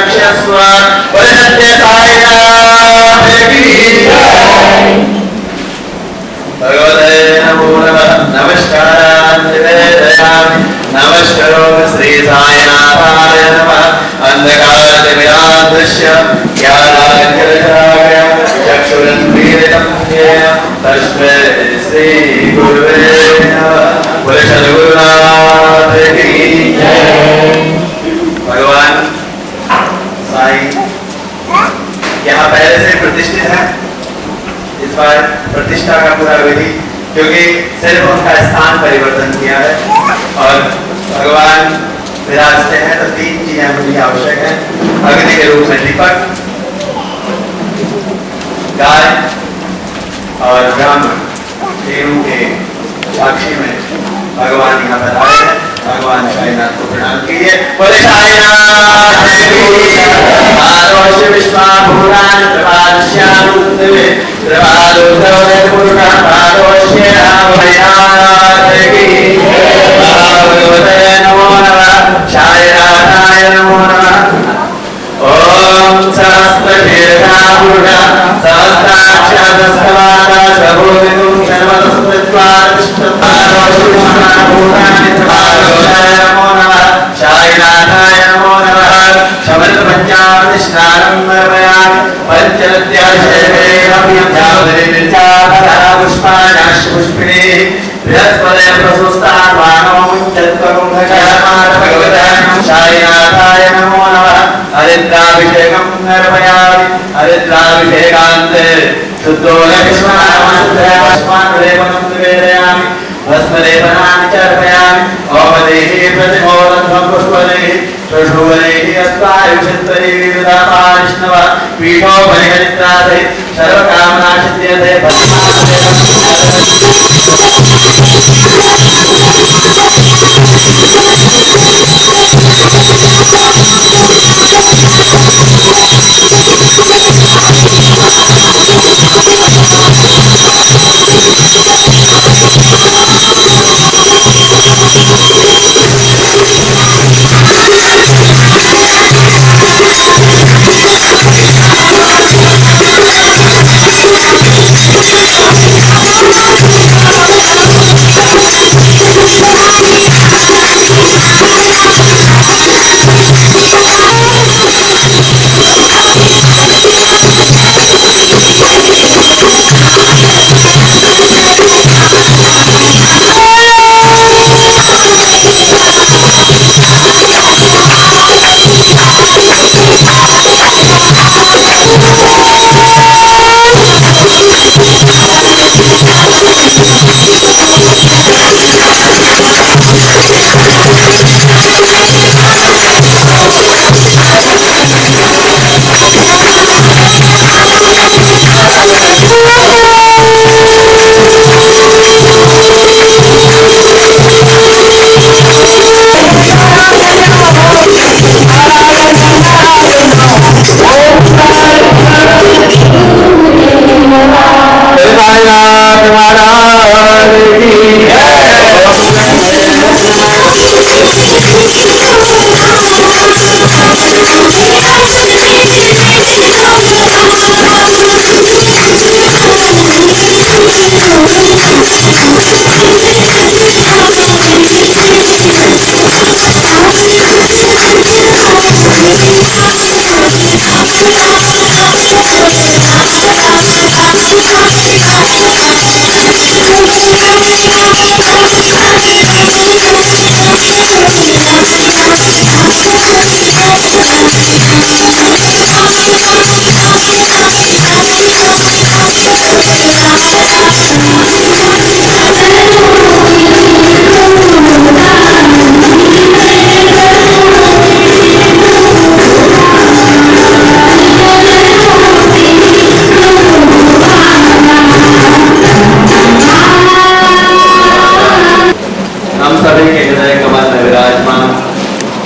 रक्षस्व वरदत्ते साईनाथ की जय। भगवते नमो नमः। नमस्कारान् निवेदयामि। नमस्करो श्री साईनाथाय नमः। अंधकारतिमिरान्धस्य ज्ञानाञ्जनशलाकया चक्षुरुन्मीलितं येन तस्मै श्री गुरुवे नमः। बोले सद्गुरुनाथ की जय। भगवान साईं यहाँ पहले से प्रतिष्ठित है। इस बार प्रतिष्ठा का पूरा विधि, क्योंकि सिर्फ उनका स्थान परिवर्तन किया है और भगवान विराजते हैं, तो 3 चीजें मुझे आवश्यक है। अग्नि के रूप में दीपक, गाय और ब्राह्मण, तीनों के साक्षी में भगवान यहाँ पर आए हैं। भगवान साईनाथ को प्रणाम कीजिए। बोले साईनाथ विश्वाभूतानि प्रभास्यानुत्तमे प्रभादोत्तमे पुरुषः पादोष्य भयानाथ की भगवते नमो नमः। साईनाथाय नमो नमः। ओम सहस्रशीर्षाभूषा सहस्राक्षसहस्रपादा सबोधितुं सर्वतस्त्वादिष्टपादोष्यभूतानि भगवते नमो नमः। साईनाथाय नमो नमः। समर्पयामि स्नानं पुष्पिणी बृहस्पति प्रसूस्तान् भगवते साईनाथाय नमो नमः। हरिद्राभिषेकं निर्मयामि। हरिद्राभिषेकान्ते शुद्धोदकस्मान् निवेदयामि। भस्मलेपनानि चर्पयामि। ओमदेहि प्रतिमोदध्वं पुष्पदैः शोषोवदैः अस्वायुषत्वैः विरुदापारिष्णव पीठोपरिहरित्रासैः सर्वकामनासिद्ध्यते।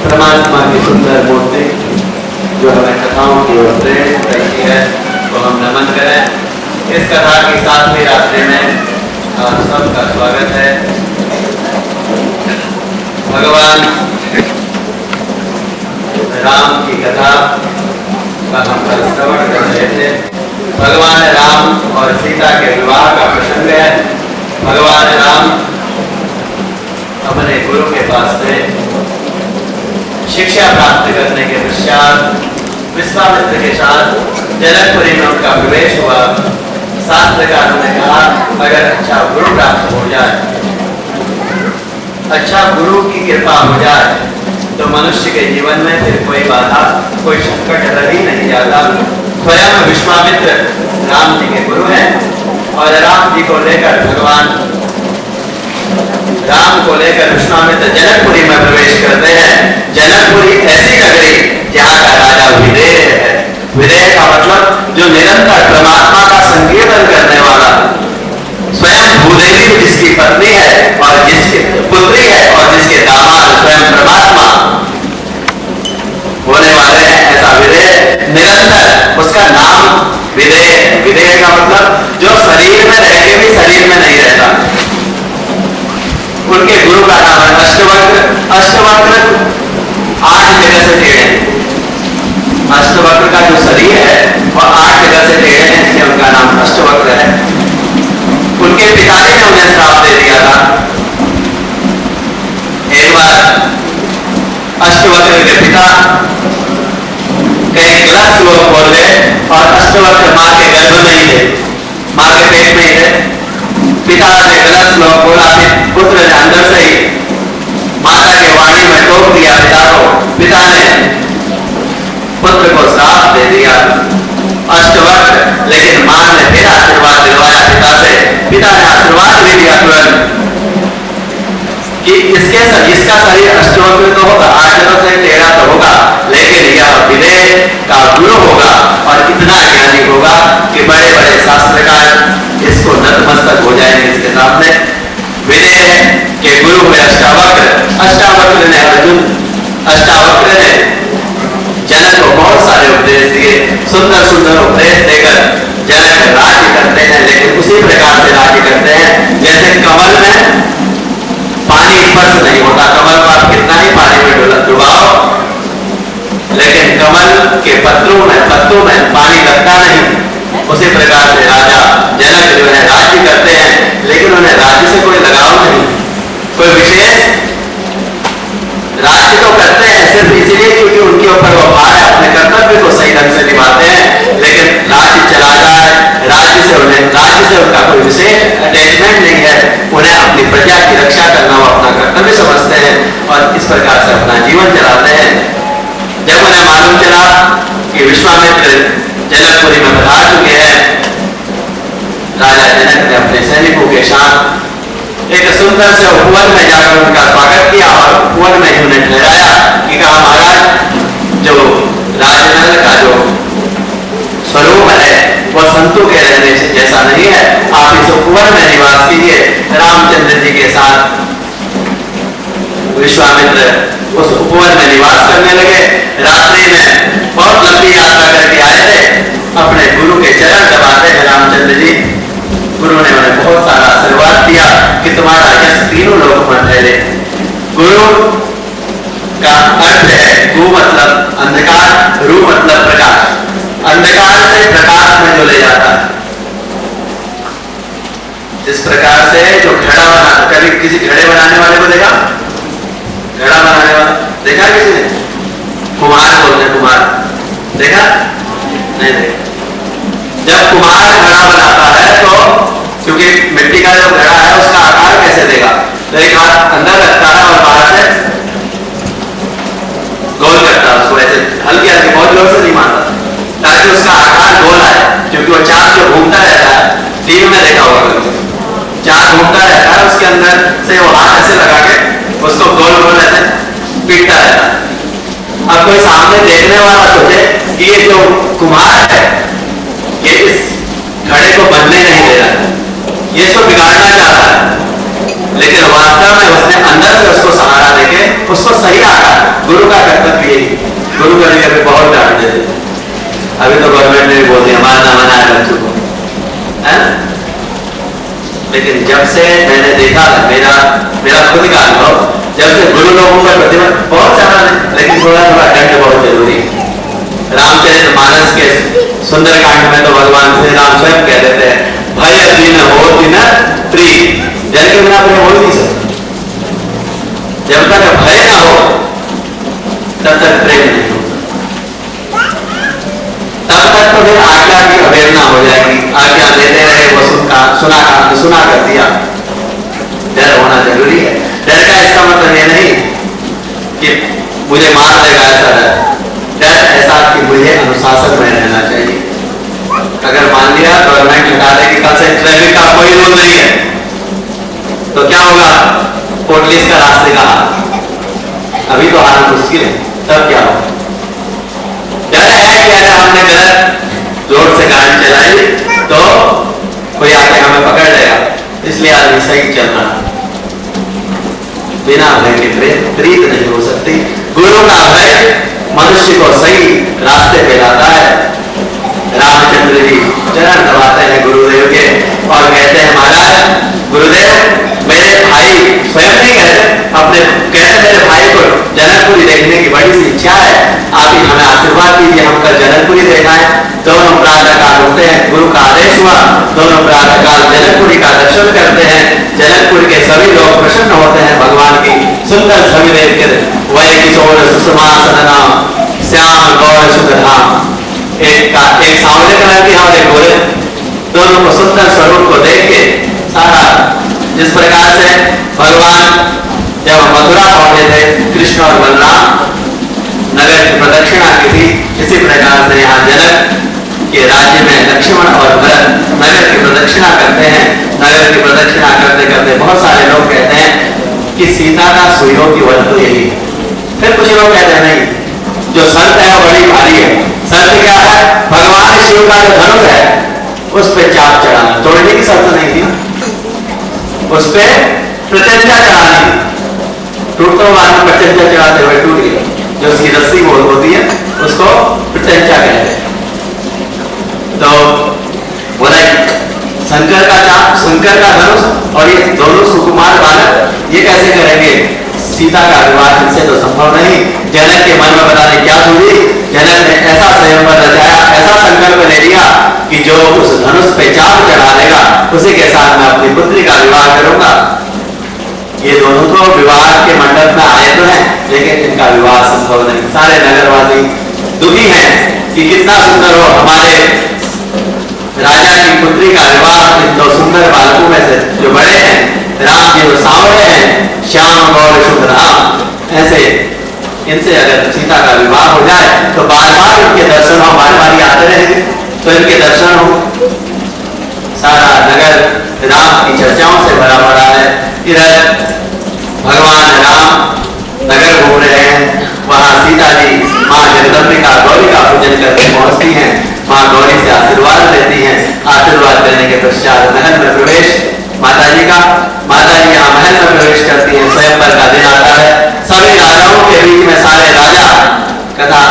परमात्मा की सुंदर मूर्ति जो हमें कथाओं की ओर प्रेरित करती है, तो हम नमन करें। इस कथा की 7वीं रात्रि में आप सबका स्वागत है। भगवान राम की कथा का हम कल श्रवण कर रहे थे। भगवान राम और सीता के विवाह का प्रसंग है। भगवान राम अपने गुरु के पास से शिक्षा प्राप्त करने के पश्चात विश्वामित्र के साथ जनकपुरी में उनका प्रवेश हुआ। शास्त्रकारों ने कहा अगर अच्छा गुरु प्राप्त हो जाए, अच्छा गुरु की कृपा हो जाए तो मनुष्य के जीवन में फिर कोई बाधा, कोई संकट रह ही नहीं जाता। स्वयं विश्वामित्र राम जी के गुरु हैं और राम जी को लेकर विश्वामित्र जनकपुरी में प्रवेश करते हैं। जनकपुरी ऐसी नगरी जहाँ का राजा विदेह है। विदेह का मतलब जो निरंतर परमात्मा का संकीर्तन करने वाला, स्वयं भूदेवी जिसकी पत्नी है और जिसकी पुत्री है और जिसके दामाद स्वयं परमात्मा होने वाले हैं, ऐसा विदेह निरंतर, उसका नाम विदेह। विदेह का मतलब जो शरीर में रह के भी शरीर में नहीं रहता। उनके गुरु का नाम है अष्टवक्र। अष्टवक्र 8 जगह से टेढ़े हैं। अष्टवक्र का जो शरीर है वह 8 जगह से टेढ़े हैं, इसलिए उनका नाम अष्टवक्र है। उनके पिताजी ने उन्हें श्राप दे दिया था। एक बार अष्टवक्र के पिता कहीं गलत श्लोक बोल गए और अष्टवक्र मां के गर्भ में ही थे, मां के पेट में ही थे। पिता ने गलत श्लोक बोला, पुत्र ने अंदर से ही माता के वाणी में टोक दिया पिता को। पिता ने पुत्र को श्राप दे दिया अष्टवक्र, लेकिन मां ने फिर आशीर्वाद दिलवाया पिता से। पिता ने आशीर्वाद भी दिया तुरंत कि इसका शरीर अष्टवक्र तो होगा, 8 जगह से टेढ़ा तो होगा, लेकिन यह विदेह का गुरु होगा और इतना ज्ञानी होगा कि बड़े बड़े शास्त्रकार इसको नतमस्तक हो जाएंगे इसके सामने। विदेह के गुरु हुए अष्टावक्र। अष्टावक्र ने जनक को बहुत सारे उपदेश दिए। सुंदर सुंदर उपदेश देकर जनक राज्य करते हैं, लेकिन उसी प्रकार से राज्य करते हैं जैसे कमल में पानी स्पर्श नहीं होता। कमल को आप कितना ही पानी में डुबाओ, लेकिन कमल के पत्तों में पानी लगता नहीं। उसी प्रकार से राजा जनक जो है राज्य करते हैं, लेकिन उन्हें राज्य से कोई लगाव नहीं, कोई विशेष। राज्य तो करते हैं सिर्फ इसलिए क्योंकि उनके ऊपर वो भार है, अपने कर्तव्य को सही ढंग से निभाते हैं, लेकिन राज्य चला जाए, राज्य से उनका कोई विशेष अटैचमेंट नहीं है। उन्हें अपनी प्रजा की रक्षा करना वो अपना कर्तव्य समझते हैं और इस प्रकार से अपना जीवन चलाते हैं। जब उन्हें मालूम चला कि विश्वामित्र जनकपुरी में पधार चुके हैं, राजा जनक ने अपने सैनिकों के साथ एक सुंदर से उपवन में जाकर उनका स्वागत किया और उपवन में ही उन्हें ठहराया कि कहा महाराज, जो राजनगर का जो स्वरूप है वह संतों के रहने से जैसा नहीं है। आप इस उपवन में निवास कीजिए। रामचंद्र जी के साथ विश्वामित्र उस उपवन में निवास करने लगे। रात्रि में बहुत लंबी यात्रा करके आए थे। अपने गुरु के चरण दबाते हैं रामचंद्र जी। गुरु ने उन्हें बहुत सारा आशीर्वाद दिया कि तुम्हारा यश तीनों लोगों में फैले। गुरु का अर्थ है गु मतलब अंधकार, रू मतलब प्रकाश। अंधकार से प्रकाश में जो ले जाता है। जिस प्रकार से जो घड़ा बना, कभी किसी घड़े बनाने वाले को देखा? घड़ा बनाने वाला देखा किसी ने? कुम्हार बोलते हैं, कुम्हार देखा? नहीं देखा। जब कुम्हार घड़ा बनाता है तो क्योंकि मिट्टी का जो घड़ा है उसका आकार कैसे देगा? तो एक हाथ अंदर रखता है और बाहर से गोल करता है उसको, ऐसे हल्की हल्की, बहुत जोर से नहीं मारता, ताकि उसका आकार गोल आए। क्योंकि वो चाक जो घूमता रहता है, टीवी में देखा होगा, चाक घूमता रहता है, उसके अंदर से वो हाथ ऐसे लगा के उसको गोल गोल ऐसे पीटता रहता है। अब कोई सामने देखने वाला सोचे कि ये जो कुम्हार है ये इस घड़े को बनने नहीं दे रहा है, ये इसको बिगाड़ना चाहता है, लेकिन वास्तव में उसने अंदर से उसको सहारा देके उसको सही आकार। गुरु का कर्तव्य यही। गुरु कभी कभी बहुत डांट देते, अभी तो गवर्नमेंट ने भी बोल दिया मारना मना है बच्चों को, है। लेकिन जब से मैंने देखा, मेरा खुद का अनुभव, जब से गुरु लोगों का प्रतिबंध बहुत ज्यादा लेकिन थोड़ा थोड़ा दंड बहुत जरूरी है। रामचरितमानस के सुंदरकांड में तो भगवान श्री राम स्वयं कह देते हैं, भय बिन होति न प्रीत। जल के बिना प्रेम हो नहीं सकता। जब तक भय ना हो तब तक प्रेम नहीं हो। तब तक तो फिर आज्ञा की अवहेलना हो जाएगी। आज्ञा देते रहे वो सुना कर दिया। डर होना जरूरी है। डर का इसका मतलब ये नहीं कि मुझे मार देगा, ऐसा डर ऐसा कि मुझे अनुशासन में रहना चाहिए। अगर मान लिया गवर्नमेंट लगा दे कि कल से ट्रैफिक का कोई रूल नहीं है, तो क्या होगा? पुलिस का रास्ते का हाल। अभी तो आना मुश्किल है, तब क्या होगा? डर है कि अगर हमने गलत रोड से गाड़ी चलाई तो कोई आके हमें पकड़ लेगा, इसलिए आदमी सही चल रहा है। बिना भय के प्रीत नहीं हो सकती। गुरु का भय मनुष्य को सही रास्ते पे लाता है। रामचंद्र जी चरण दबाते हैं गुरुदेव के और कहते हैं, महाराज गुरुदेव मेरे भाई, स्वयं नहीं कहते मेरे भाई को जनकपुरी देखने की बड़ी सी इच्छा है, आप ही हमें आशीर्वाद कीजिए, हम कल जनकपुरी देखा है। दोनों प्रातःकाल उठते हैं, गुरु का आदेश हुआ, दोनों प्रातःकाल जनकपुरी का दर्शन करते हैं। जनकपुर के सभी लोग प्रसन्न होते हैं भगवान की सुंदर छवि देखकर। वही किशोर सुषमा सदना श्याम गौर सुधाम, एक सांवले कलर की और एक गोरे, दोनों को सुंदर स्वरूप को देख के सारा, जिस प्रकार से भगवान जब मथुरा पहुंचे थे कृष्ण और बलराम नगर की प्रदक्षिणा की थी, इसी प्रकार से यहाँ जनक के राज्य में लक्ष्मण और भरत नगर की प्रदक्षिणा करते हैं। नगर की प्रदक्षिणा करते करते बहुत सारे लोग कहते हैं कि सीता का सुयोग्य वन तो यही है। फिर कुछ लोग कहते हैं नहीं, जो शर्त है वो बड़ी भारी है। शर्त क्या है? भगवान शिव का जो धनुष है उस पर चाप चढ़ाना, तोड़ने की शर्त नहीं थी, उस पर प्रत्यंचा चढ़ानी। टूटता हुआ प्रत्यंचा चढ़ाते हुए टूट गया, जो उसकी रस्सी होती है उसको प्रत्यंचा कहते हैं। तो बोला शंकर का चाप, शंकर का धनुष और ये दोनों सुकुमार बालक ये कैसे करेंगे? सीता का विवाह इनसे तो संभव नहीं। जनक के मन में बताने क्या हुई, जनक ने ऐसा स्वयंवर रचाया, ऐसा संकल्प ले लिया कि जो उस धनुष पे चाप चढ़ा लेगा उसी के साथ मैं अपनी पुत्री का विवाह करूंगा। ये दोनों तो विवाह के मंडप में आए तो हैं, लेकिन इनका विवाह संभव नहीं। सारे नगरवासी दुखी हैं कि कितना सुंदर हो, हमारे राजा की पुत्री का विवाह इन दो सुंदर बालकों में से जो बड़े हैं, राम जी वो सांवरे हैं, श्याम गौर शुभ राम, ऐसे इनसे अगर सीता का विवाह हो जाए तो बार बार इनके दर्शन हो, बार बार आते रहेंगे तो इनके दर्शन हो। सारा नगर राम की चर्चाओं से भरा पड़ा है। इधर भगवान राम नगर घूम रहे हैं, वहां सीता जी माँ जगदम्बिका गौरी का पूजन करके पहुंचती हैं। माँ गौरी से आशीर्वाद लेती हैं। आशीर्वाद लेने के पश्चात महल में प्रवेश माता जी का, माता जी यहाँ महल में प्रवेश करती हैं। स्वयंवर का दिन आता है, सभी राजाओं के बीच में सारे राजा, कथा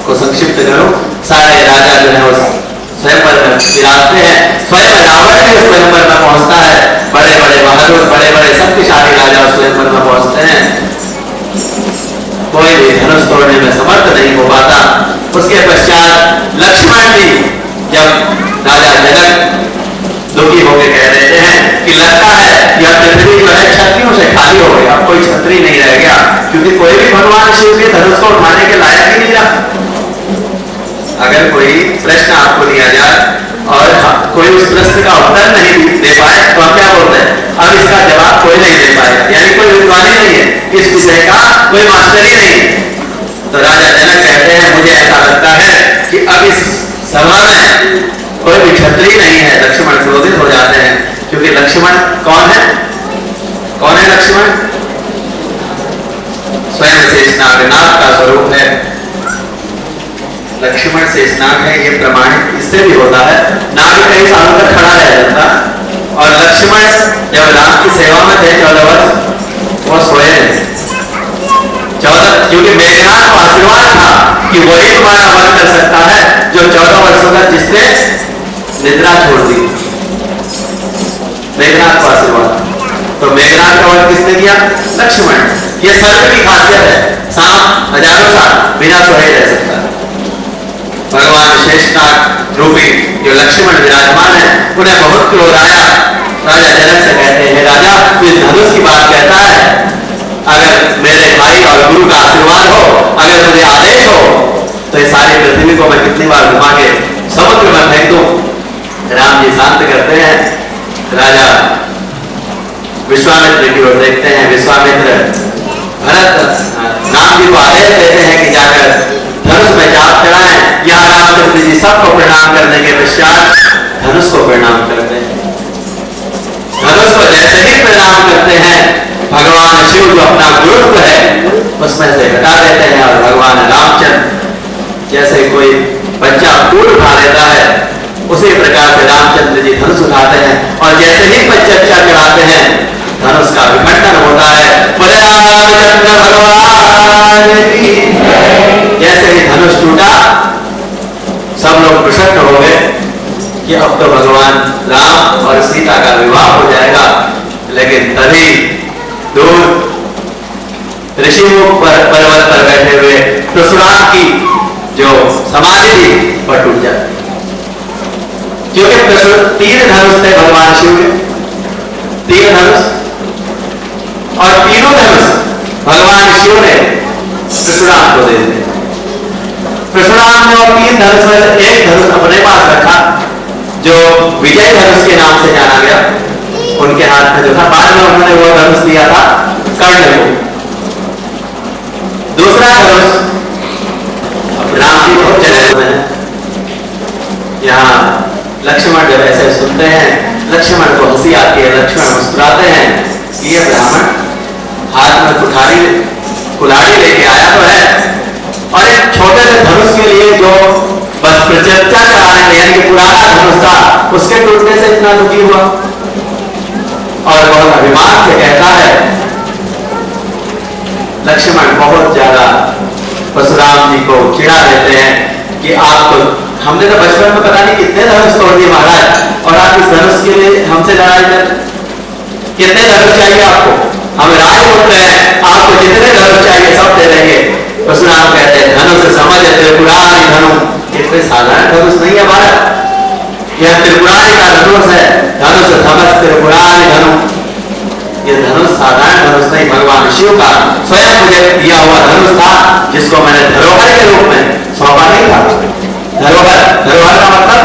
को संक्षिप्त करो, सारे राजा जो है उस स्वयंवर में विराजते हैं। स्वयं रावण भी उस स्वयंवर में पहुंचता है। बड़े बड़े बहादुर, बड़े बड़े शक्तिशाली राजा उस स्वयंवर में पहुंचते हैं। कोई भी धनुष तोड़ने में समर्थ नहीं हो पाता। उसके पश्चात लक्ष्मण जी, जब राजा जनक दुखी होकर कह देते हैं कि लगता है यह पृथ्वी जो है क्षत्रियों से खाली हो गई, अब कोई क्षत्रिय नहीं रह गया, क्योंकि कोई भी भगवान शिव के धनुष को उठाने के लायक ही नहीं रहा। अगर कोई प्रश्न आपको दिया जाए और कोई उस प्रश्न का उत्तर नहीं दे पाए तो हम क्या बोलते हैं? अब इसका जवाब कोई नहीं दे पाएगा, यानी कोई विद्वान ही नहीं है, इस विषय का कोई मास्टर ही नहीं है। तो राजा जनक कहते हैं मुझे ऐसा लगता है कि अब इस सभा में कोई भी क्षत्रिय नहीं है। लक्ष्मण क्रोधित हो जाते हैं, क्योंकि लक्ष्मण कौन है? कौन है लक्ष्मण? स्वयं शेषनाग, नाग का स्वरूप है। लक्ष्मण शेषनाग है, ये प्रमाणित इससे भी होता है। नाग कई सालों तक खड़ा रह जाता, और लक्ष्मण जब राम की सेवा में थे 14 वर्ष, वो सोए नहीं 14, क्योंकि मेघनाथ को आशीर्वाद था कि वही तुम्हारा वध कर सकता है जो 14 वर्षों तक जिसने निद्रा छोड़ दी। मेघनाथ को आशीर्वाद, तो मेघनाथ का वध किसने किया? लक्ष्मण। ये सर्प की खासियत है, सांप हजारों साल बिना सोए रह सकता है। भगवान शेषनाग रूपी जो लक्ष्मण विराजमान है, उन्हें बहुत क्रोध आया। राजा जनक से कहते हैं, राजा तू इस धनुष की बात कहता है, अगर मेरे भाई और गुरु का आशीर्वाद हो, अगर मुझे आदेश हो, तो इस सारी पृथ्वी को मैं कितनी बार घुमा के समुद्र में फेंक दूं। राम जी शांत करते हैं, राजा विश्वामित्र की ओर देखते हैं। विश्वामित्र भरत राम जी को आदेश देते हैं कि जाकर धनुष में चाप चढ़ाएं। यहाँ रामचंद्र जी सबको प्रणाम करने के पश्चात धनुष को प्रणाम करते हैं। धनुष को जैसे ही प्रणाम करते हैं, भगवान शिव जो अपना गुरुत्व है उसमें से हटा देते हैं, और भगवान रामचंद्र जैसे कोई बच्चा फूल उठा लेता है, उसी प्रकार से रामचंद्र जी धनुष उठाते हैं, और जैसे ही पंचक्षा चढ़ाते हैं, धनुष का विखंडन होता है। बोले रामचंद्र भगवान की। जैसे ही धनुष टूटा, सब लोग प्रसन्न हो गए कि अब तो भगवान राम और सीता का विवाह हो जाएगा। लेकिन तभी दूर ऋषिमुख पर्वत पर बैठे हुए परशुराम की जो समाधि थी वह टूट जाती, क्योंकि तीन धनुष थे भगवान शिव के, तीन धनुष, और तीनों धनुष भगवान शिव ने परशुराम को दे दिए। परशुराम ने और तीन धनुष में से एक धनुष अपने पास रखा, जो विजय धनुष के नाम से जाना गया, उनके हाथ में जो था। बाद में उन्होंने वो धनुष दिया था कर्ण को। दूसरा धनुष राम जी बहुत जगह में है। यहाँ लक्ष्मण जब ऐसे सुनते हैं, लक्ष्मण को हंसी आती है, लक्ष्मण मुस्कुराते हैं कि ये ब्राह्मण हाथ में कुल्हाड़ी लेके आया तो है, और एक छोटे से धनुष के लिए जो बस प्रचर्चा चढ़ाने में, यानी कि पुराना धनुष था, उसके टूटने से इतना दुखी हुआ। और बहुत अभिमान से कहता है, लक्ष्मण बहुत ज्यादा परशुराम जी को चिढ़ा देते हैं कि आप तो, हमने तो बचपन में पता नहीं कितने धनुष तोड़ दिए महाराज, और आप इस धनुष के लिए हमसे लड़ाई कर, कितने धनुष चाहिए आपको? हम राजपुत्र हैं, आपको जितने धनुष चाहिए सब दे देंगे। परशुराम कहते हैं, धनुष समझ त्रिपुरारी धनु, इसमें साधारण धनुष नहीं है महाराज, यह त्रिपुरारी का धनुष है। धनुष समझ त्रिपुरारी धनु, ये धनुष साधारण धनुष नहीं, भगवान शिव का स्वयं मुझे दिया हुआ धनुष था, जिसको मैंने धरोहर के रूप में सौंपा नहीं था। धरोहर, धरोहर का मतलब,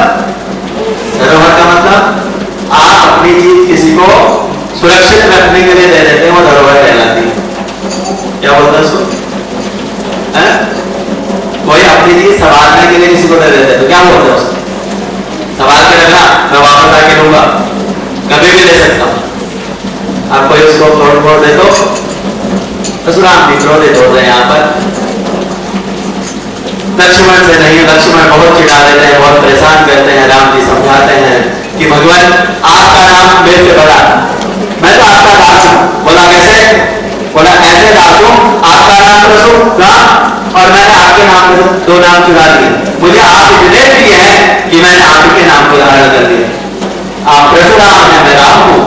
धरोहर का मतलब आप अपनी चीज किसी को सुरक्षित रखने के लिए दे देते हैं, वो धरोहर कहलाती है। क्या बोलते हैं उसको? कोई अपनी चीज संभालने के लिए किसी को दे देते हैं तो क्या बोलते हैं उसको? संभाल के रखना, मैं वापस आके लूंगा, कभी भी ले सकता हूं। आप कोई उसको तोड़ दे तो परशुराम भी क्रोधित होते हैं। यहाँ पर लक्ष्मण से नहीं, लक्ष्मण बहुत चिढ़ा देते हैं, बहुत परेशान करते हैं। राम जी समझाते हैं कि भगवान आपका नाम मेरे से बड़ा, मैं तो आपका दास हूं। बोला कैसे? बोला ऐसे दास हूं, आपका नाम परशुराम और मैंने आपके नाम में दो नाम चुरा दिए। मुझे आप इतने प्रिय हैं कि मैंने आपके नाम को धारण कर दिया। आप परशुराम हैं, मैं राम हूं।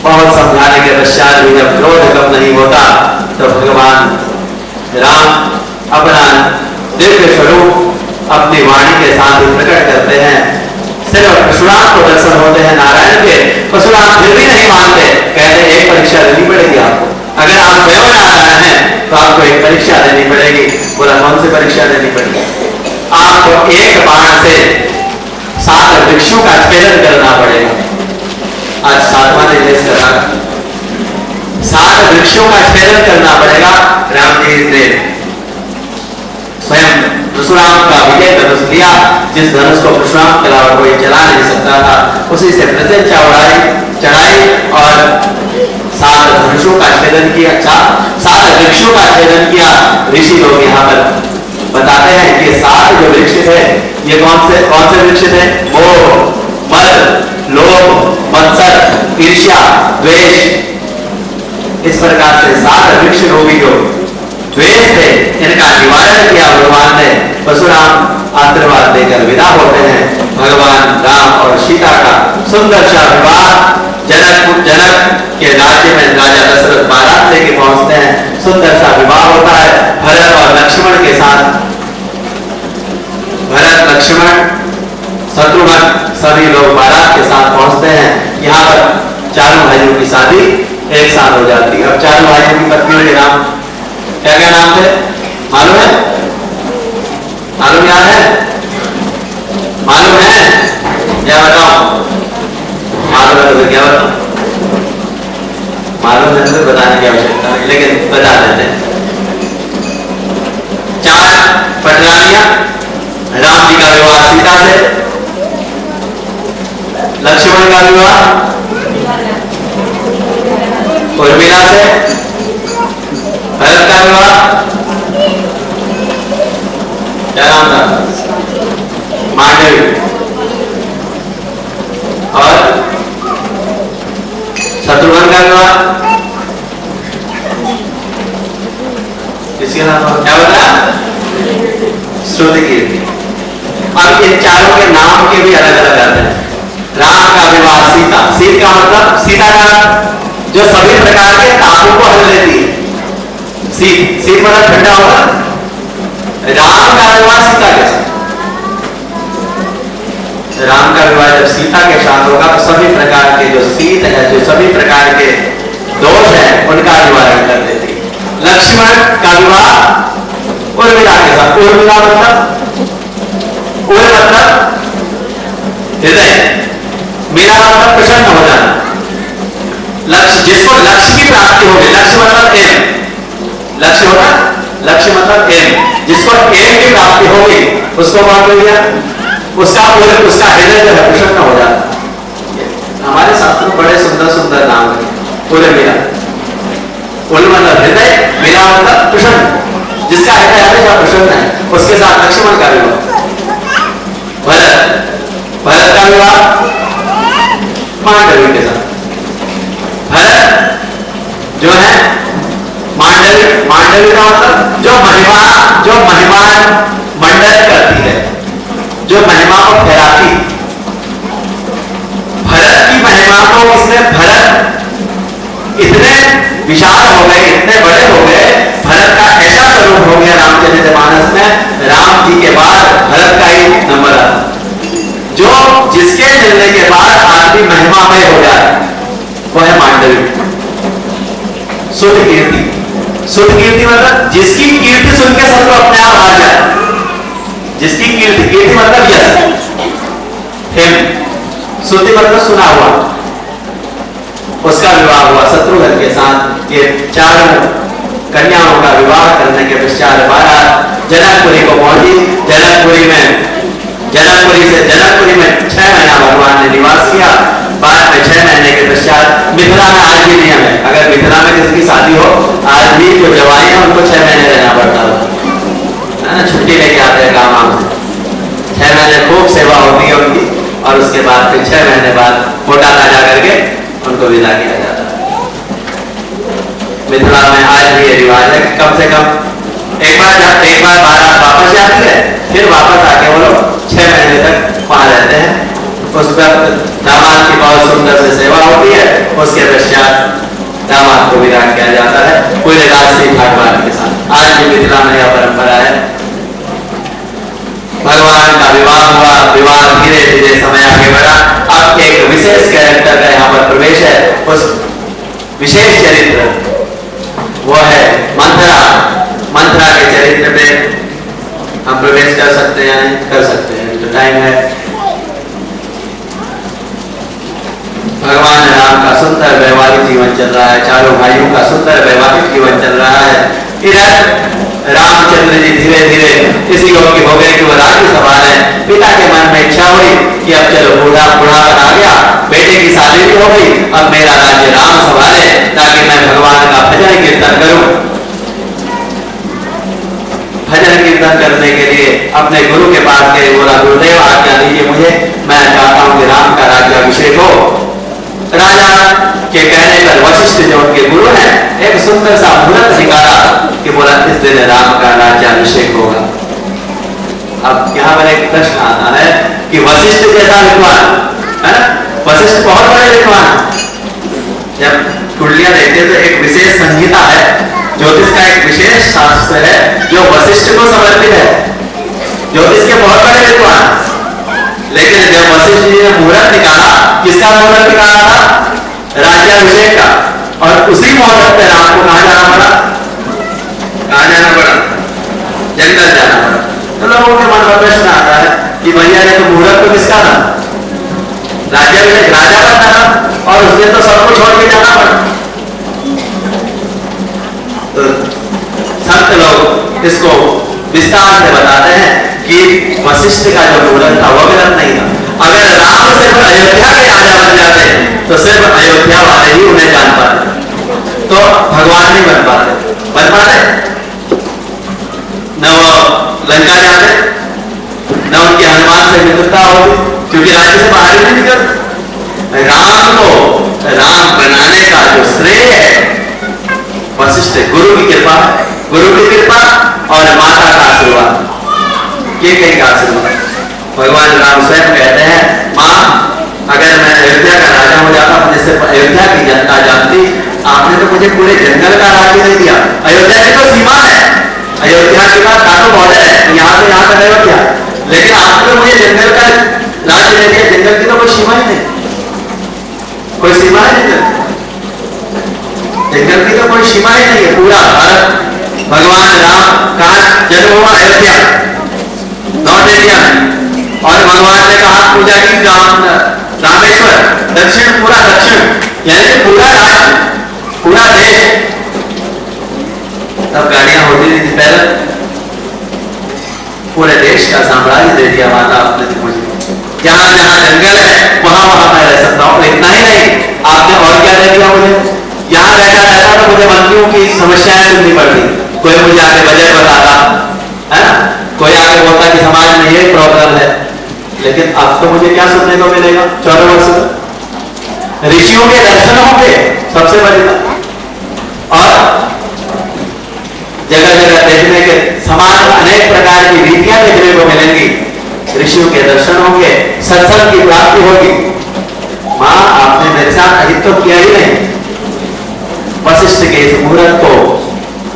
बहुत समझाने के पश्चात भी जब क्रोध कम नहीं होता, तो भगवान राम अपना दिव्य स्वरूप अपनी वाणी के साथ ही प्रकट करते हैं। सिर्फ परशुराम को दर्शन होते हैं नारायण के, परशुराम फिर भी नहीं मानते, कहते एक परीक्षा देनी पड़ेगी आपको, अगर आप स्वयं नारायण हैं तो आपको एक परीक्षा देनी पड़ेगी। बोला कौन सी परीक्षा देनी पड़ेगी? आपको एक बाण से 7 वृक्षों का छेदन करना पड़ेगा। आज 7वां निर्देश करा, 7 वृक्षों का छेदन करना पड़ेगा। राम जी ने स्वयं परशुराम का विजय धनुष लिया, जिस धनुष को परशुराम के अलावा कोई चला नहीं सकता था, उसी से प्रत्यंचा चढ़ाई और 7 धनुषों का छेदन किया, 7 वृक्षों का छेदन किया। ऋषि लोग यहाँ पर बताते हैं कि 7 जो वृक्ष थे, ये कौन से वृक्ष थे? मोह, मद, लोभ, मत्सर, ईर्ष्या, द्वेष, इस प्रकार से 7 वृक्ष रूपी जो द्वेष थे, इनका निवारण किया भगवान ने। परशुराम आशीर्वाद देकर विदा होते हैं। भगवान राम और सीता का सुंदर सा विवाह जनक के राज्य में राजा राजा दशरथ बारात लेके पहुंचते हैं, सुंदर सा विवाह होता है भरत और लक्ष्मण के साथ। भरत, लक्ष्मण, शत्रुघ्न सभी लोग बारात के साथ पहुंचते हैं। यहाँ पर चारों भाइयों की शादी एक साथ हो जाती है। अब चारों भाइयों की पत्नियों के नाम क्या क्या नाम थे मालूम है? मालूम याद है? मालूम है? क्या बताओ? मालूम है तो क्या बताओ? मालूम है तो बताने की आवश्यकता नहीं, लेकिन बता देते हैं। 4 पटरानियां, राम जी का विवाह सीता से, लक्ष्मण का विवाह उर्मिला से, भरत का विवाह क्या नाम था? मांडवी, और शत्रुघ्न का विवाह किसके नाम पर? क्या बताया? श्रुतिकीर्ति। अब ये चारों के नाम के भी अलग अलग आते हैं। राम का विवाह सीता, सीत का मतलब सीता का जो सभी प्रकार के तापों को हल लेती है। सीत मतलब ठंडा होगा। राम का विवाह सीता के साथ, राम का विवाह जब सीता के साथ होगा तो सभी प्रकार के जो शीत है, जो सभी प्रकार के दोष है, उनका निवारण कर देती है। लक्ष्मण का विवाह उर्मिला के साथ। उर्मिला मतलब हृदय, मेरा मतलब प्रसन्न हो जाना। लक्ष्य, जिसको लक्ष्य की प्राप्ति होगी, लक्ष्य मतलब एम, लक्ष्य होगा, लक्ष्य मतलब एम, जिसको एम की प्राप्ति होगी उसको मान लो गया, उसका हृदय जो है प्रसन्न हो जाता। हमारे शास्त्र में बड़े सुंदर सुंदर नाम है। पूरे मेरा उल मतलब हृदय, मेरा मतलब प्रसन्न, जिसका हृदय हमेशा प्रसन्न है उसके साथ लक्ष्मण का विवाह। भरत का विवाह मांडवी के साथ। भरत जो है मांडवी का मतलब जो महिमा मंडल करती है, जो महिमा को फैलाती। भरत की महिमा को इसने, भरत इतने विशाल हो गए, इतने बड़े हो गए, भरत का ऐसा स्वरूप हो गया रामचरितमानस में, राम जी के बाद भरत का ही नंबर आता, जो जिसके मिलने के बाद आदमी महिमामय हो जाए, वो है मांडवी। शुद्ध कीर्ति, शुद्ध कीर्ति मतलब जिसकी कीर्ति सुन के सबको अपने आप आ जाए, जिसकी कीर्ति मतलब यश, शुद्धि मतलब सुना हुआ, उसका विवाह हुआ शत्रुघ्न के साथ। ये चारों कन्याओं का विवाह करने के पश्चात बारात जनकपुरी को पहुंची। जनकपुरी में 6 महीना भगवान ने निवास किया। बाद में 6 महीने के पश्चात, मिथिला में आज भी नियम है, अगर मिथिला में किसी की शादी हो, आज भी जो जवाई है उनको 6 महीने रहना पड़ता है, छुट्टी लेके आते हैं काम से। 6 महीने खूब सेवा होती है उनकी, और उसके बाद फिर 6 महीने बाद मोटा ताजा करके उनको विदा किया जाता है। मिथिला में आज भी ये रिवाज है, कम से कम एक बार बारात वापस जाती है, फिर वापस आके वो लोग 6 महीने तक वहां रहते हैं। उस वक्त दामाद की बहुत सुंदर से सेवा होती है, उसके पश्चात दामाद को विदा किया जाता है पूरे राजसी भागवान के साथ। आज भी मिथिला में यह परंपरा है। भगवान का विवाह हुआ, विवाह धीरे धीरे समय आगे बढ़ा। अब एक विशेष कैरेक्टर का यहाँ पर प्रवेश है, उस विशेष चरित्र वो है मंथरा। मंथरा के चरित्र में हम प्रवेश कर सकते हैं, कर सकते हैं, तो टाइम है। भगवान राम का सुंदर वैवाहिक जीवन चल रहा है, चारों भाइयों का सुंदर वैवाहिक जीवन चल रहा है। इधर रामचंद्र जी धीरे धीरे इस योग की हो गए कि वो राज्य संभाले। पिता के मन में इच्छा हुई कि अब चलो बुढ़ापन आ गया, बेटे की शादी भी हो गई, अब मेरा राज्य राम संभाले ताकि मैं भगवान का भजन कीर्तन करूं। भजन कीर्तन करने के लिए अपने गुरु के पास गए, बोला गुरुदेव आज्ञा दीजिए मुझे, मैं चाहता हूं कि राम का राज्याभिषेक हो। राजा के कहने पर वशिष्ठ जो उनके गुरु हैं, एक सुंदर सा मुहूर्त निकाला कि बोला इस दिन राम का राज्याभिषेक होगा। अब यहाँ पर एक प्रश्न आता है कि वशिष्ठ जैसा विद्वान है ना, वशिष्ठ बहुत बड़े विद्वान, जब कुंडलियां देखते हैं तो एक विशेष संहिता है, ज्योतिष का एक विशेष शास्त्र है जो वशिष्ठ को समर्पित है। ज्योतिष के बहुत बड़े विद्वान, लेकिन जब वशिष्ठ जी ने मुहूर्त निकाला, किसका मुहूर्त निकाला था? राज्याभिषेक का। और उसी मुहूर्त पे राम को कहां जाना पड़ा? कहां जाना पड़ा? जंगल जाना पड़ा। तो लोगों के मन में प्रश्न आता है कि भैया ये तो मुहूर्त तो किसका था? राज्याभिषेक राजा का था और उसने तो सब कुछ छोड़ के जाना पड़ा। तो संत लोग इसको विस्तार से बताते हैं कि वशिष्ठ का जो मुहूर्त था वो गलत नहीं था। अगर राम सिर्फ अयोध्या के राजा बन जाते तो सिर्फ अयोध्या वाले ही उन्हें जान पाते, तो भगवान नहीं बन पाते न वो लंका जाते, न उनकी हनुमान से मित्रता होती, क्योंकि राज्य से बाहर ही नहीं निकलते। राम को राम बनाने का जो श्रेय है वशिष्ठ, गुरु की कृपा, गुरु की कृपा और माता का आशीर्वाद। के कहीं का आशीर्वाद? भगवान राम स्वयं कहते हैं, मां अगर मैं अयोध्या का राजा हो जाता, मुझे सिर्फ अयोध्या की जनता जानती, आपने तो मुझे पूरे जंगल का राज्य नहीं दिया। अयोध्या की तो सीमा है, अयोध्या के बाद काटो बॉर्डर है, यहाँ से यहाँ तक अयोध्या, लेकिन आपने तो मुझे जंगल का राज्य दे दिया। जंगल की तो कोई सीमा ही नहीं, कोई सीमा ही नहीं, जंगल की तो कोई सीमा ही नहीं है। पूरा भारत, भगवान राम का जन्म हुआ अयोध्या, नॉर्थ इंडिया में, और भगवान ने कहा पूजा की रामेश्वर, दक्षिण, पूरा दक्षिण, यानी कि पूरा राज्य, पूरा देश। तब गाड़ियां होती नहीं थी पहले, पूरे देश का साम्राज्य दे दिया माता आपने मुझे। जहां जहां जंगल है वहां वहां मैं रह सकता हूं। इतना ही नहीं, आपने और क्या दे दिया मुझे? यहाँ रहता तो मुझे मंत्रियों की समस्याएं सुननी पड़ती, कोई मुझे आके बजट बताता है ना, कोई आके बोलता कि समाज में ये प्रॉब्लम है। लेकिन अब तो मुझे क्या सुनने को मिलेगा? 14 वर्ष में ऋषियों के दर्शन होंगे सबसे बड़ी बात, और जगह जगह देखने के समाज में अनेक प्रकार की रीतियां देखने को मिलेंगी, ऋषियों के दर्शन होंगे, सत्संग की प्राप्ति होगी। मां आपने मेरे साथ अहित तो किया ही नहीं। वशिष्ठ के इस मुहूर्त को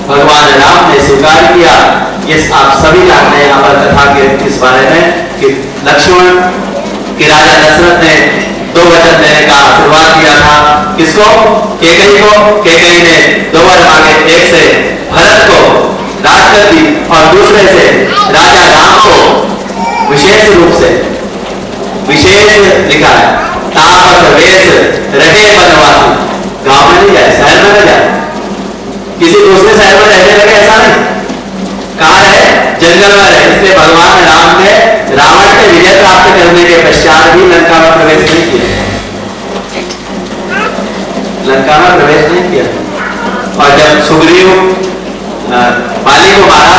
भगवान राम ने स्वीकार किया। ये आप सभी जानते हैं यहाँ पर कथा के इस बारे में कि लक्ष्मण के राजा दशरथ ने 2 वचन देने का आशीर्वाद दिया था। किसको? कैकेयी को। कैकेयी ने 2 वर मांगे, एक से भरत को राजगद्दी और दूसरे से राजा राम को विशेष रूप से, विशेष लिखा है, तापस वेश रहे बनवासी। गांव में नहीं जाए, शहर में नहीं जाए, किसी दूसरे शहर में रहने लगे, ऐसा नहीं। कहां है? जंगल में रहे। इसलिए भगवान राम ने रावण के विजय प्राप्त करने के पश्चात भी लंका में प्रवेश नहीं किया, लंका में प्रवेश नहीं किया। और जब सुग्रीव बाली को मारा,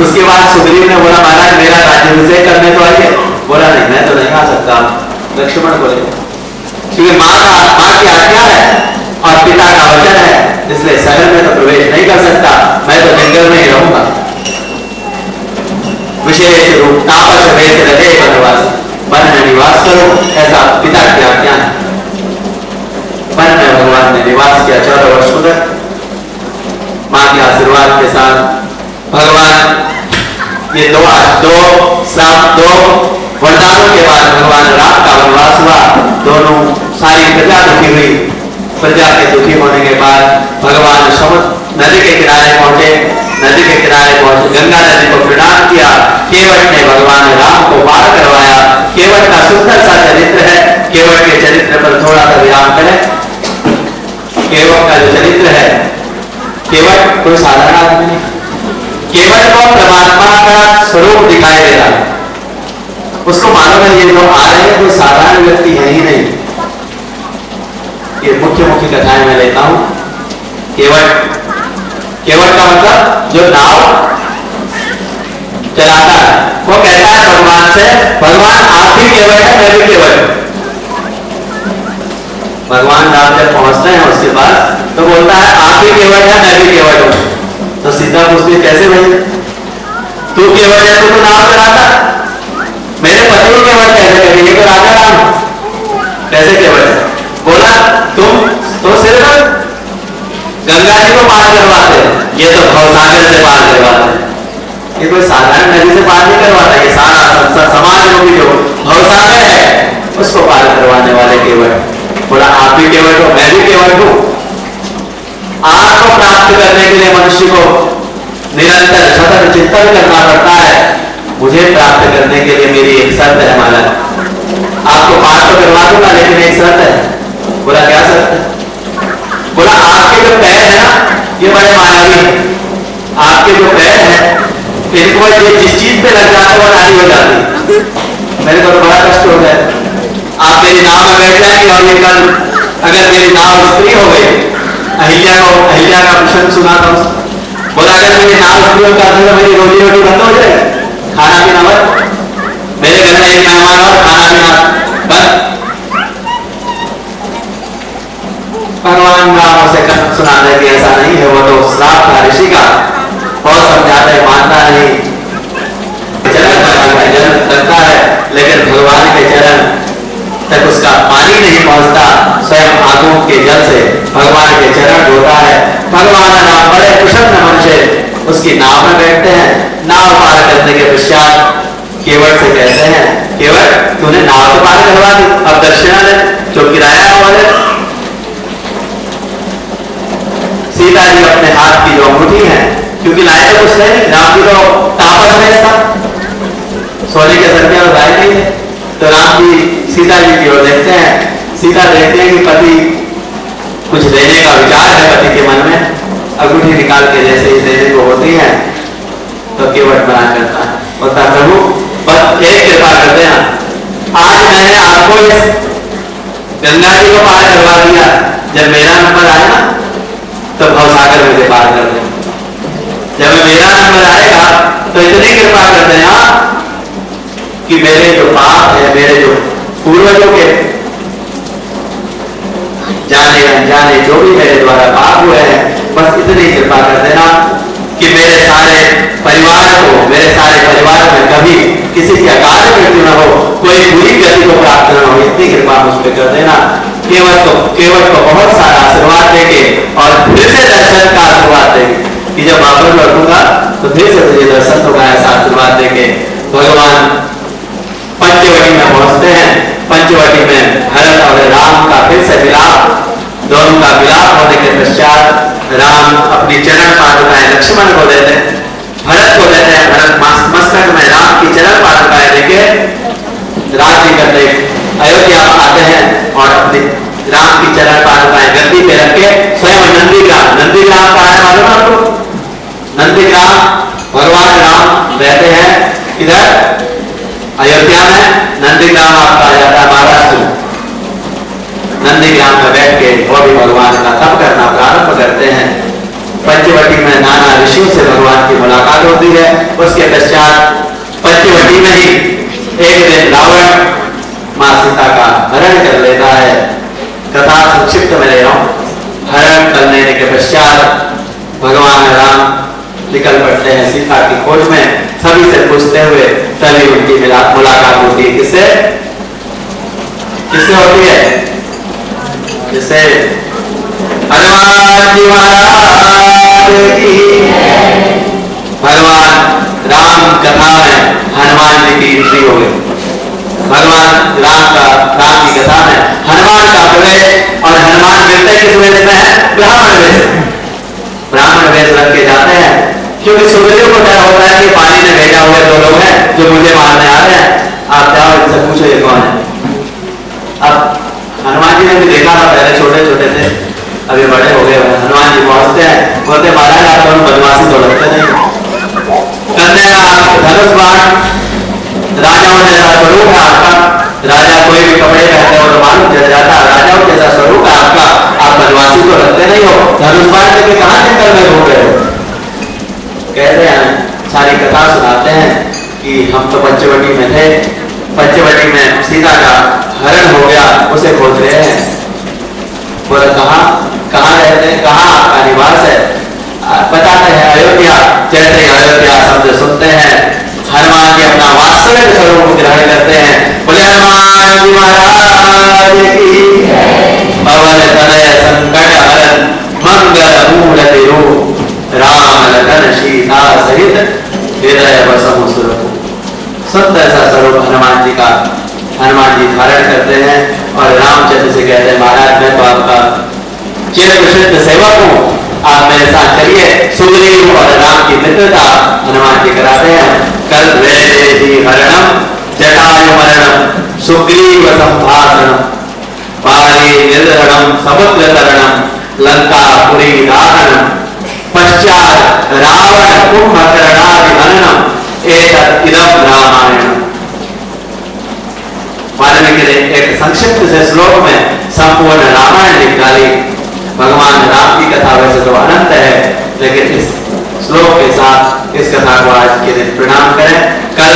उसके बाद सुग्रीव ने बोला महाराज मेरा राज्याभिषेक करने तो आइए। बोला नहीं, मैं तो नहीं आ सकता। लक्ष्मण बोले क्योंकि माँ की आज्ञा है और पिता का वचन है, इसलिए शहर में तो प्रवेश नहीं कर सकता, मैं तो जंगल में ही रहूंगा। विशेष रूप तापस वेश रहे बनवासी, वन में निवास करो, ऐसा पिता की आज्ञा है। वन में भगवान ने निवास किया 14 वर्ष तक। मां के आशीर्वाद के साथ भगवान ये दो वरदानों के बाद भगवान राम का वनवास हुआ। दोनों सारी प्रजा दुखी हुई। प्रजा के दुखी होने के बाद भगवान समुद्र नदी के किनारे पहुंचे। नदी के किनारे पहुंचे, गंगा नदी को प्रणाम किया। केवट ने भगवान राम को पार करवाया। केवट का सुंदर सा चरित्र है, केवट के चरित्र पर थोड़ा सा विराम करें। केवट का जो चरित्र है, केवट कोई साधारण आदमी नहीं, केवट को परमात्मा का स्वरूप दिखाई दे रहा है। उसको मालूम है ये लोग आ रहे हैं कोई साधारण व्यक्ति है ही नहीं। ये मुख्य मुख्य कथाएं मैं लेता हूं। केवट, केवट का मतलब जो नाव चलाता है, वो कहता है भगवान से, भगवान आप भी केवट है, मैं भी केवट हूं। भगवान राम जब पहुंचते हैं उसके पास तो बोलता है आप भी केवट है, मैं भी केवट हूं। तो सीता पूछती कैसे भैया, तू केवट है तो नाव चलाता, मेरे पति केवट कैसे करेंगे? तो राजा राम कैसे केवट है? बोला तुम तो सिर्फ गंगा जी को पार करवाते हैं, ये तो भवसागर से पार करवाते हैं। ये कोई साधारण नदी से पार नहीं करवाता, ये सारा संसार समाज रूपी जो भवसागर है उसको पार करवाने वाले केवट। बोला आप भी केवट हो, मैं भी केवट हूं। आग को प्राप्त करने के लिए मनुष्य को निरंतर सतत चिंतन करना पड़ता है। मुझे प्राप्त करने के लिए मेरी एक शर्त है मालक, आपको पार तो करवा दूंगा लेकिन एक शर्त है। बोला क्या शर्त है? बोला आपके जो पैर है ना ये बड़े मायावी हैं। आपके जो पैर हैं इनको ये जिस चीज पे लग जाता है वो नारी हो जाती। मेरे को तो बड़ा कष्ट हो गया। आप मेरी नाव में बैठ जाएंगे और ये कल अगर मेरी नाव स्त्री हो गई, अहिल्या का प्रसंग सुना था। बोला अगर मेरी नाव स्त्री होगा तो मेरी रोजी रोटी बंद हो जाएगी, खाना पीना बंद, मेरे घर में एक मेहमान और खाना पीना बंद। भगवान राम उसे सुनाते कि ऐसा नहीं है, वो तो श्राप था ऋषि का, बहुत समझाते मानता नहीं, जन्म करता है लेकिन भगवान के चरण तक उसका पानी नहीं पहुंचता। स्वयं आंखों के जल से भगवान के चरण धोता है। भगवान राम बड़े प्रसन्न मन से उसकी नाव में बैठते हैं। नाव पार करने के पश्चात केवट से कहते हैं, केवट तूने नाव तो पार करवा दी, अब दक्षिणा दे जो किराया वाले। सीता जी अपने हाथ की जो अंगूठी है, क्योंकि लाए तो कुछ नहीं, राम जी तो तापस में था, सोने के सर में लाए नहीं थे। तो राम जी सीता जी की ओर देखते हैं। सीता देखते हैं कि पति कुछ देने का विचार है पति के मन में। अंगूठी निकाल के जैसे ही देने को होती है तो केवट मना करता है, बोलता प्रभु बस एक कृपा कर देना, आज मैंने आपको इस गंगा जी को पार करवा दिया, जब मेरा नंबर आए ना तो भवसागर मुझे पार कर दे। जब मेरा नंबर आएगा तो इतनी कृपा कर देना कि मेरे जो पाप है, मेरे जो पूर्वजों के जाने अनजाने जो भी मेरे द्वारा पाप हुए हैं, बस इतनी कृपा कर देना कि मेरे सारे परिवार में कभी किसी की अकाल मृत्यु न हो, कोई बुरी गति को प्राप्त न हो, इतनी कृपा मुझ पर कर देना। केवट को बहुत सारा आशीर्वाद देके और फिर से दर्शन का आशीर्वाद देके कि जब वापस लौटूंगा तो फिर से तुझे दर्शन होगा, ऐसा आशीर्वाद देके भगवान पंचवटी में पहुंचते हैं। पंचवटी में भरत और राम का फिर से मिलाप, दोनों का मिलाप होने के पश्चात राम अपनी चरण पादुकाएं लक्ष्मण को देते हैं, भरत को देते हैं। भरत मस्तक में राम की चरण पादुकाएं लेके राज्य करते अयोध्या आते हैं और अपने राम की चरण पादुकाएं गद्दी पे रख के स्वयं नंदीग्राम का है मालूम आपको? नंदीग्राम भगवान राम रहते हैं इधर अयोध्या में। नंदीग्राम आपका आ जाता है महाराष्ट्र में। नंदीग्राम में बैठ के वो भी भगवान का तप करना प्रारंभ करते हैं। पंचवटी में नाना ऋषियों से भगवान की मुलाकात होती है। उसके पश्चात पंचवटी में ही एक दिन रावण मां सीता का हरण कर लेता है। कथा संक्षिप्त में ले रहा हूं। हरण कर लेने के पश्चात भगवान राम निकल पड़ते हैं सीता की खोज में, सभी से पूछते हुए। तभी उनकी मुलाकात होती है किससे होती है? जिससे हनुमान जी महाराज की। भगवान राम कथा में हनुमान जी की एंट्री हो गई। भगवान राम की कथा में हनुमान का प्रवेश, और हनुमान मिलते किस वेश में है? ब्राह्मण वेश। ब्राह्मण वेश रख के जाते हैं, क्योंकि सुग्रीव को डर होता है कि पानी ने भेजा हुए दो लोग हैं जो मुझे मारने आ रहे हैं, आप जाओ इनसे पूछो ये कौन है। अब हनुमान जी ने भी देखा था, पहले छोटे छोटे थे, अभी बड़े हो गए। हनुमान जी पहुंचते हैं, बोलते महाराज आप तो बदमाशी तो लगते नहीं, कंधे में धनुष बाण, राजाओं जैसा स्वरूप है आपका। राजा कोई भी कपड़े पहनते हो तो मालूम चल जाता, राजाओं जैसा स्वरूप है आपका, आप बदमाशी तो लगते नहीं हो, धनुष बाण लेके कहां जंगल में घूम रहे हो? कहते हैं, सारी कथा सुनाते हैं कि हम तो पंचवटी में थे, पंचवटी में सीता का हरण हो गया, उसे खोज रहे हैं। बोला कहाँ रहते हैं, कहाँ आपका निवास है? बताते हैं अयोध्या। जैसे ही अयोध्या शब्द सुनते हैं, हनुमान जी अपना वास्तविक स्वरूप ग्रहण करते हैं। बोले हनुमान जी महाराज की। पवन तनय संकट हरन मंगल मूर्ति रूप राम लखन सीता सहित हृदय बसहु सुरभु। सत्य ऐसा स्वरूप हनुमान जी का हनुमान जी धारण करते हैं और रामचंद्र से कहते हैं महाराज मैं तो आपका चिर प्रसिद्ध सेवक हूँ, आप मेरे साथ चलिए। सुग्रीव और राम की मित्रता हनुमान जी कराते हैं। कल वैदेही हरणम जटायु मरणम सुग्रीव संभाषणम पारी निर्धरणम समुद्र तरणम लंकापुरी दाहनम पश्चात रावण कुंभकर्णादि हननम एतत् इदं रामायणम। वाल्मीकि ने एक संक्षिप्त से श्लोक में संपूर्ण रामायण लिख डाली। भगवान राम की कथा वैसे तो अनंत है, लेकिन इस श्लोक के साथ इस कथा को आज के दिन प्रणाम करें। कल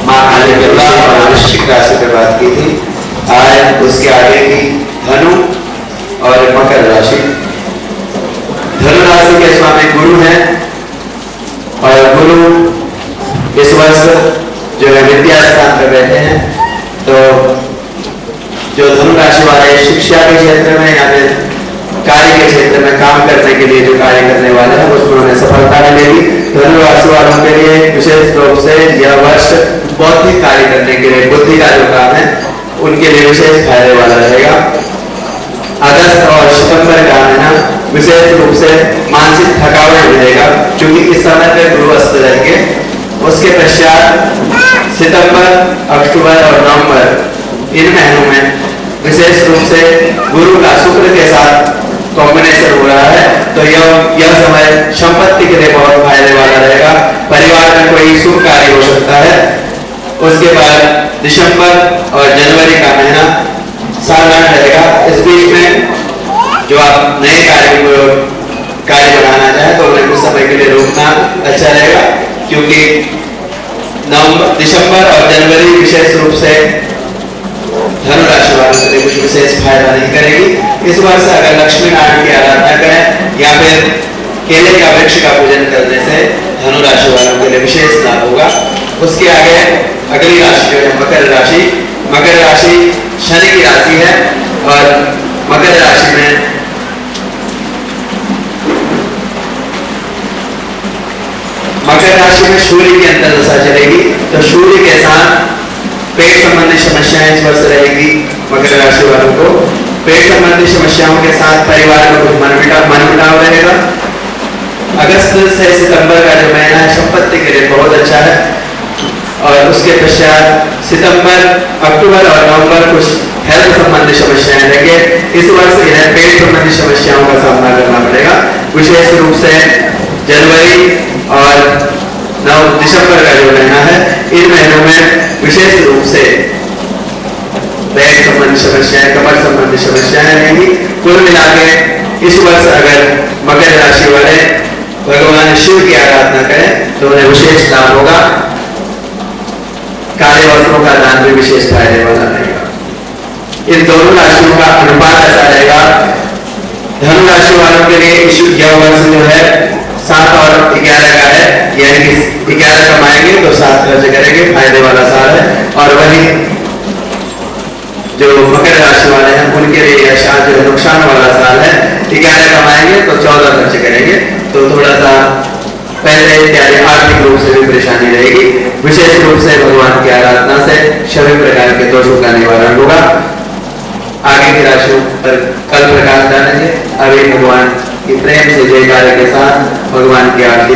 माँ काली के और वृश्चिक राशि पर बात की थी, आज उसके आगे की धनु और मकर राशि। धनु राशि के स्वामी गुरु हैं और गुरु इस वर्ष जो है विद्या स्थान पर बैठे हैं, तो जो धनु राशि वाले शिक्षा के क्षेत्र में या फिर कार्य के क्षेत्र में काम करने के लिए जो कार्य करने वाले हैं उसमें उन्हें सफलता मिलेगी। धनु राशि वालों के लिए विशेष रूप से यह वर्ष बौद्धिक कार्य करने के लिए बुद्धि का जो काम है उनके लिए विशेष फायदे वाला रहेगा। अगस्त और सितंबर का महीना विशेष रूप से मानसिक थकावट मिलेगा, क्योंकि इस समय पे गुरु अस्त रहेंगे। उसके पश्चात सितंबर, अक्टूबर और नवंबर इन महीनों में विशेष रूप से गुरु का शुक्र के साथ कॉम्बिनेशन हो रहा है, तो यह समय संपत्ति के लिए बहुत फायदे वाला रहेगा। परिवार में कोई शुभ कार्य हो सकता है। उसके बाद दिसंबर और जनवरी का महीना साधारण रहेगा। इस बीच में जो आप नए कार्य बनाना चाहें तो उन्हें कुछ समय के लिए रोकना अच्छा रहेगा, क्योंकि दिसंबर और जनवरी विशेष रूप से धनु राशि वालों के लिए कुछ विशेष फायदा नहीं करेगी। इस वर्ष अगर लक्ष्मी नारायण की आराधना करें या फिर केले का वृक्ष का पूजन करने से धनु राशि वालों के लिए विशेष लाभ होगा। उसके आगे अगली राशि जो है मकर राशि। मकर राशि शनि की राशि है और मकर राशि में सूर्य की अंतर दशा चलेगी, तो सूर्य के साथ पेट संबंधी समस्याएं इस वर्ष रहेगी। मकर राशि वालों को पेट संबंधी समस्याओं के साथ परिवार में कुछ मनमुटाव रहेगा। अगस्त से सितंबर का जो महीना है संपत्ति के लिए बहुत अच्छा है, और उसके पश्चात सितंबर, अक्टूबर और नवंबर कुछ हेल्थ संबंधी समस्याएं रहेंगे। इस वर्ष इन्हें पेट संबंधी समस्याओं का सामना करना पड़ेगा। विशेष रूप से जनवरी और दिसंबर का जो महीना है, इन महीनों में विशेष रूप से पेट संबंधी समस्याएं, कमर संबंधी समस्याएं रहेंगी। कुल मिला के इस वर्ष अगर मकर राशि वाले भगवान शिव की आराधना करें तो उन्हें विशेष लाभ होगा। काले वस्त्रों का दान भी विशेष फायदे वाला रहेगा। इन दोनों राशियों का अनुपात ऐसा रहेगा। धनु राशि वालों के लिए यह वर्ष जो है 7 और 11 का है, यानी कि 11 कमाएंगे तो 7 खर्च करेंगे, फायदे वाला साल है। और वही जो मकर राशि वाले हैं उनके लिए यह साल जो है नुकसान वाला साल है। 11 कमाएंगे तो 14 खर्च करेंगे, तो थोड़ा सा पहले इत्यादि आर्थिक रूप से भी परेशानी रहेगी। विशेष रूप से भगवान की आराधना से सभी प्रकार के दोषों का निवारण होगा। आगे की राशियों पर कल प्रकाश डालेंगे। अभी भगवान की प्रेम से जयकारे के साथ भगवान की आरती